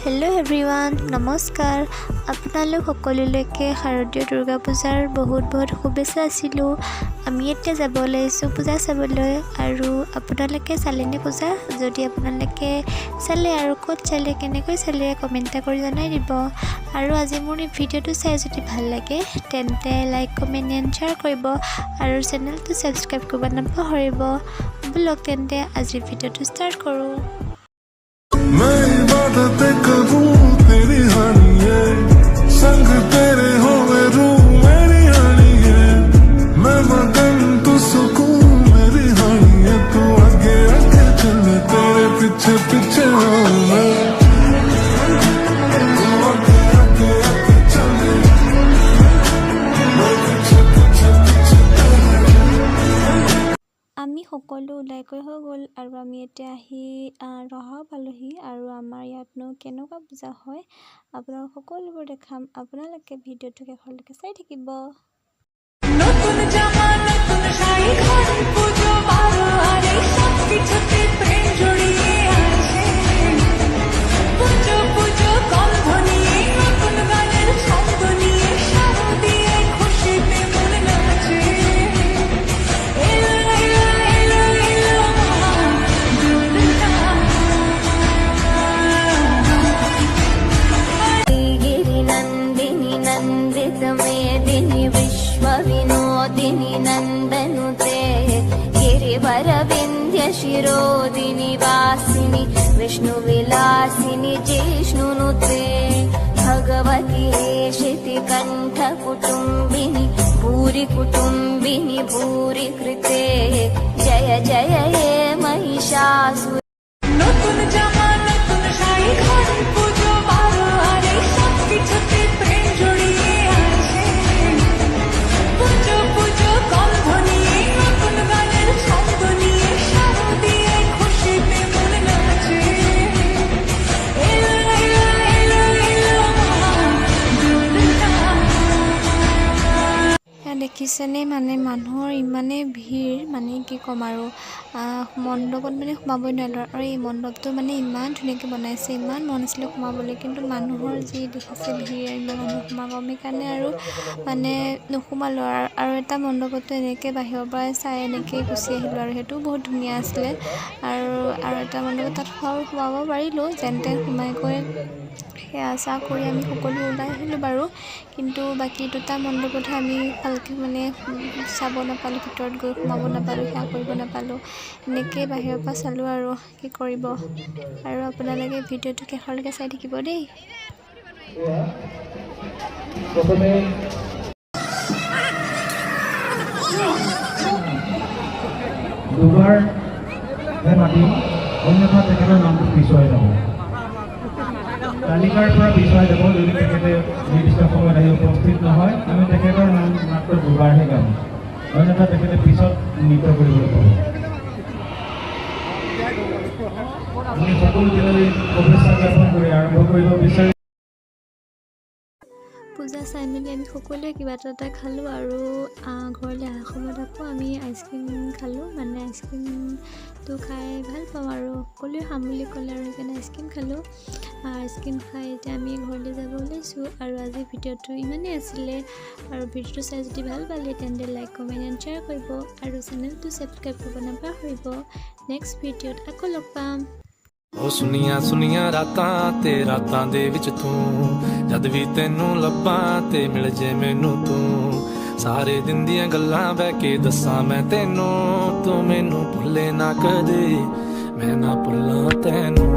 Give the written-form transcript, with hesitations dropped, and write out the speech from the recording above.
Hello everyone नमस्कार আপোনালোক সকলোলৈকে শাৰদীয় দুৰ্গা পূজাৰ বহুত শুভেচ্ছা আছিলো। আমি এতিয়া যাব লৈছো পূজা চাবলৈ আৰু আপোনালোকে চালেনে পূজা? যদি আপোনালোকে চালে আৰু ক'ত চালে কেনেকৈ চালে কমেন্ট কৰি জনাই দিব। আৰু আজি মোৰ এই ভিডিঅ'টো চাই যদি ভাল লাগে তেন্তে লাইক কমেন্ট এণ্ড শ্বেয়াৰ কৰিব আৰু চেনেলটো সাবস্ক্ৰাইব কৰিব নাপাহৰিব। বলক তেন্তে আজিৰ ভিডিঅ'টো ষ্টাৰ্ট কৰোঁ। मैं इबादतें करूं तेरी हानि है, संग तेरे हो मैं रू मेरी हानि है, मैं मगन तू सुकून मेरी हानि है, तू आगे आगे चल तेरे पीछे पीछे आऊं मैं, तू आगे आगे आगे चल मैं पीछे पीछे पीछे। আমি সকলো ওলাই গৈ হৈ গ'ল আৰু আমি এতিয়া আহি ৰহা পালোহি আৰু আমাৰ ইয়াতনো কেনেকুৱা পূজা হয় আপোনালোক সকলোবোৰ দেখাম। আপোনালোকে ভিডিঅ'টো শেষলৈকে চাই থাকিব। নতুন জামা নতুন শাড়ি ঘর পুজো বারো আরে সব কিছুতে প্রেম জড়িয়ে আছে। পুজো পুজো গন্ধ নিয়ে নতুন গানের ছন্দ নিয়ে শারদীয় খুশিতে মন নাচে। এলো এলো এলো এলো মহান দুর্গা। गिरि नंदिनी नंदित मेदिनी विश्व विनोदिनी नंदनुते गिरिवर विंध्य शिरोदिनी वासिनी विष्णु विलासिनी जिष्णुनुते भगवती हेशिति कंठ कुटुंबिनी भूरि कुटुंबिनी भूरि कृते जय जय हे महिषासुर। নতুন জামা নতুন শাড়ি ঘর পুজো বারো আরে সব কিছুতে প্রেম জড়িয়ে আছে। পুজো পুজো গন্ধ নিয়ে নতুন গানের ছন্দ নিয়ে শারদীয় খুশিতে মন নাচে। এলো এলো এলো এলো মহান দুর্গা। দেখিছেনে মানে মানুহৰ ইমানে ভিৰ মানে কি ক'ম আৰু মণ্ডপত মানে সোমাবই নোৱাৰিলোঁ আৰু এই মণ্ডপটো মানে ইমান ধুনীয়াকৈ বনাইছে, ইমান মন আছিলে সোমাবলৈ কিন্তু মানুহৰ যি দেখিছে ভিৰ ইমান মানুহ সোমাব সেইকাৰণে আৰু মানে নোসোমালোঁ আৰু এটা মণ্ডপতো এনেকৈ বাহিৰৰ পৰা চাই এনেকৈ গুচি আহিলোঁ আৰু সেইটোও বহুত ধুনীয়া আছিলে। আৰু এটা মণ্ডপত তাত সোমাব পাৰিলোঁ যেন তেন সোমাই গৈ সেয়া চাহ কৰি আমি সকলো ওলাই আহিলোঁ বাৰু, কিন্তু বাকী দুটা মণ্ডপতহে আমি ভালকৈ মানে চাব নাপালোঁ, ভিতৰত গৈ সোমাব নাপালোঁ, সেয়া কৰিব নাপালোঁ। এনেকৈ বাহিৰৰ পৰা চালোঁ আৰু কি কৰিব। আৰু আপোনালোকে ভিডিঅ'টো শেষলৈকে চাই থাকিব দেই। দুবাৰ মাতিম অন্যথা তেখেতৰ নামটো পিছুৱাই যাব, তালিকাৰ পৰা পিছুৱাই যাব। যদি তেখেতে নিৰ্দিষ্ট সময়ত আহি উপস্থিত নহয় আমি তেখেতৰ নাম মাত্ৰ দুবাৰহে গাম, অন্যথা তেখেতে পিছত নৃত্য কৰিবলৈ পাব। আমি সকলো দিনলৈ শুভেচ্ছা জ্ঞাপন কৰি আৰম্ভ কৰিব বিচাৰিম। পূজা চাই মেলি আমি সকলোৱে কিবা এটা খালোঁ আৰু ঘৰলৈ অহা সময়ত আকৌ আমি আইচক্ৰীম খালোঁ। মানে আইচক্ৰীমটো খাই ভাল পাওঁ আৰু সকলোৱে খাম বুলি ক'লে আৰু সেইকাৰণে আইচক্ৰীম খালোঁ। আইচক্ৰীম খাই এতিয়া আমি ঘৰলৈ যাব ওলাইছোঁ আৰু আজি ভিডিঅ'টো ইমানেই আছিলে। আৰু ভিডিঅ'টো চাই যদি ভাল পালে তেন্তে লাইক কমেণ্ট এণ্ড শ্বেয়াৰ কৰিব আৰু চেনেলটো ছাবস্ক্ৰাইব কৰিব নাপাহৰিব। নেক্সট ভিডিঅ'ত আকৌ লগ পাম। ਉਹ ਸੁਨੀਆਂ ਸੁਨੀਆਂ ਰਾਤਾਂ ਤੇ ਰਾਤਾਂ ਦੇ ਵਿੱਚ ਤੂੰ ਜਦ ਵੀ ਤੈਨੂੰ ਲੱਭਾਂ ਤੇ ਮਿਲ ਜੇ ਮੈਨੂੰ ਤੂੰ ਸਾਰੇ ਦਿਨ ਦੀਆਂ ਗੱਲਾਂ ਬਹਿ ਕੇ ਦੱਸਾਂ ਮੈਂ ਤੈਨੂੰ ਤੂੰ ਮੈਨੂੰ ਭੁੱਲੇ ਨਾ ਕਦੇ ਮੈਂ ਨਾ ਭੁੱਲਾਂ ਤੈਨੂੰ।